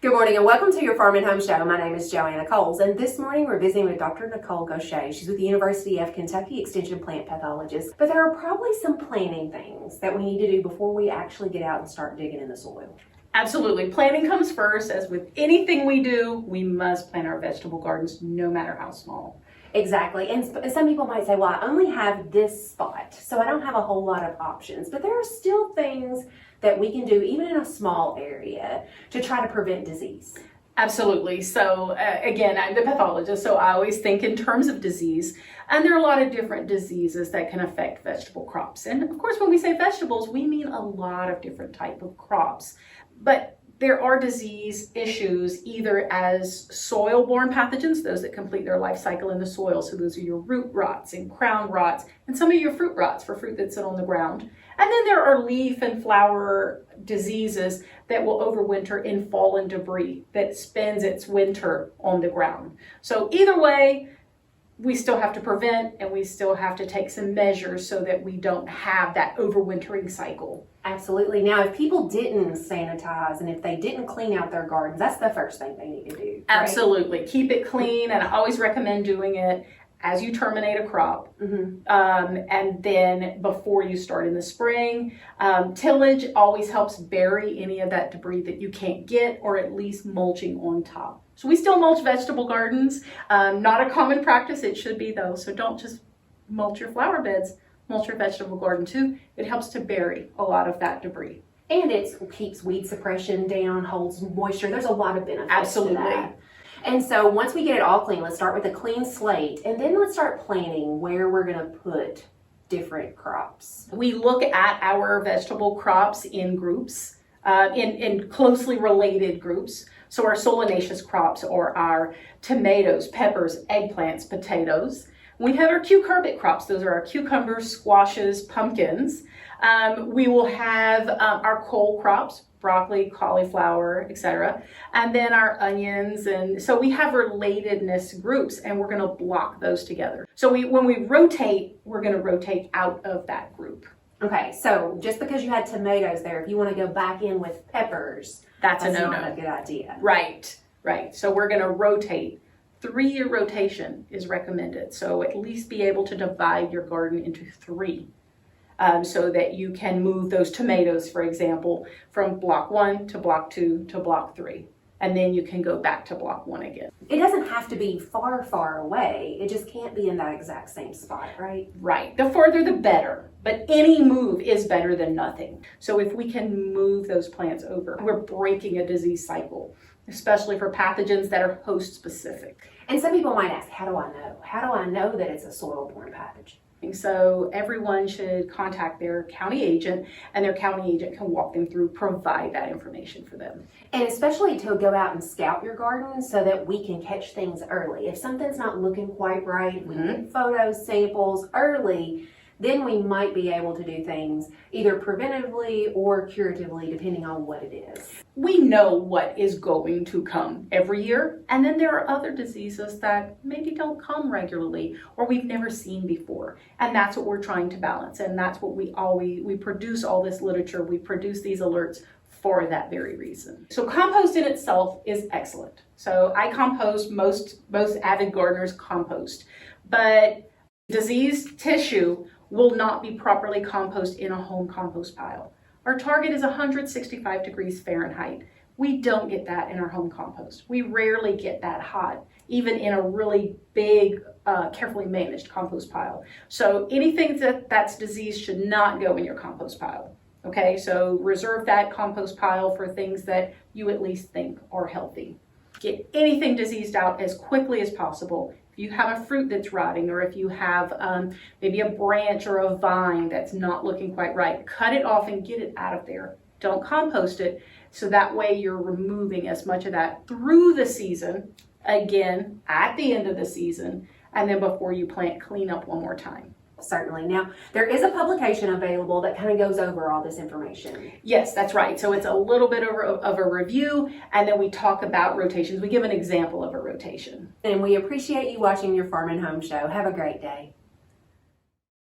Good morning and welcome to your Farm and Home Show. My name is Joanna Coles, and this morning we're visiting with Dr. Nicole Gauthier. She's with the University of Kentucky Extension Plant Pathologist. But there are probably some planting things that we need to do before we actually get out and start digging in the soil. Absolutely. Planting comes first. As with anything we do, we must plant our vegetable gardens no matter how small. Exactly. And some people might say, well, I only have this spot, so I don't have a whole lot of options. But there are still things that we can do, even in a small area, to try to prevent disease. Absolutely. So again, I'm the pathologist, so I always think in terms of disease. And there are a lot of different diseases that can affect vegetable crops. And of course, when we say vegetables, we mean a lot of different type of crops. But there are disease issues either as soil-borne pathogens, those that complete their life cycle in the soil. So those are your root rots and crown rots and some of your fruit rots for fruit that sit on the ground. And then there are leaf and flower diseases that will overwinter in fallen debris that spends its winter on the ground. So either way, we still have to prevent and we still have to take some measures so that we don't have that overwintering cycle. Absolutely. Now, if people didn't sanitize and if they didn't clean out their gardens, that's the first thing they need to do. Right? Absolutely. Keep it clean, and I always recommend doing it as you terminate a crop, and then before you start in the spring. Tillage always helps bury any of that debris that you can't get, or at least mulching on top. So we still mulch vegetable gardens. Not a common practice. It should be though. So don't just mulch your flower beds, mulch your vegetable garden too. It helps to bury a lot of that debris. And it keeps weed suppression down, holds moisture. There's a lot of benefits Absolutely. to that. And so once we get it all clean, let's start with a clean slate, and then let's start planning where we're going to put different crops. We look at our vegetable crops in groups, in closely related groups. So our solanaceous crops are our tomatoes, peppers, eggplants, potatoes. We have our cucurbit crops. Those are our cucumbers, squashes, pumpkins. We will have our cole crops, broccoli, cauliflower, etc. And then our onions. And so we have relatedness groups, and we're going to block those together. So when we rotate, we're going to rotate out of that group. Okay, so just because you had tomatoes there, if you want to go back in with peppers, that's a no-no. Not a good idea. Right. So we're going to rotate. 3-year rotation is recommended. So at least be able to divide your garden into 3. So that you can move those tomatoes, for example, from block 1 to block 2 to block 3. And then you can go back to block 1 again. It doesn't have to be far, far away. It just can't be in that exact same spot, right? Right. The further, the better. But any move is better than nothing. So if we can move those plants over, we're breaking a disease cycle, especially for pathogens that are host specific. And some people might ask, how do I know? How do I know that it's a soil-borne pathogen? So everyone should contact their county agent, and their county agent can walk them through, provide that information for them. And especially to go out and scout your garden so that we can catch things early. If something's not looking quite right, we get photos, samples early, then we might be able to do things either preventively or curatively, depending on what it is. We know what is going to come every year, and then there are other diseases that maybe don't come regularly or we've never seen before, and that's what we're trying to balance. And that's what we produce all this literature, we produce these alerts for that very reason. So compost in itself is excellent. So I compost, most avid gardeners compost, but diseased tissue will not be properly composted in a home compost pile. Our target is 165 degrees Fahrenheit. We don't get that in our home compost. We rarely get that hot, even in a really big, carefully managed compost pile. So anything that's diseased should not go in your compost pile. Okay, so reserve that compost pile for things that you at least think are healthy. Get anything diseased out as quickly as possible. If you have a fruit that's rotting, or if you have maybe a branch or a vine that's not looking quite right, cut it off and get it out of there. Don't compost it, so that way you're removing as much of that through the season, again, at the end of the season, and then before you plant, clean up one more time. Certainly. Now, there is a publication available that kind of goes over all this information. Yes, that's right. So it's a little bit of a review, and then we talk about rotations. We give an example of a rotation. And we appreciate you watching your Farm and Home Show. Have a great day.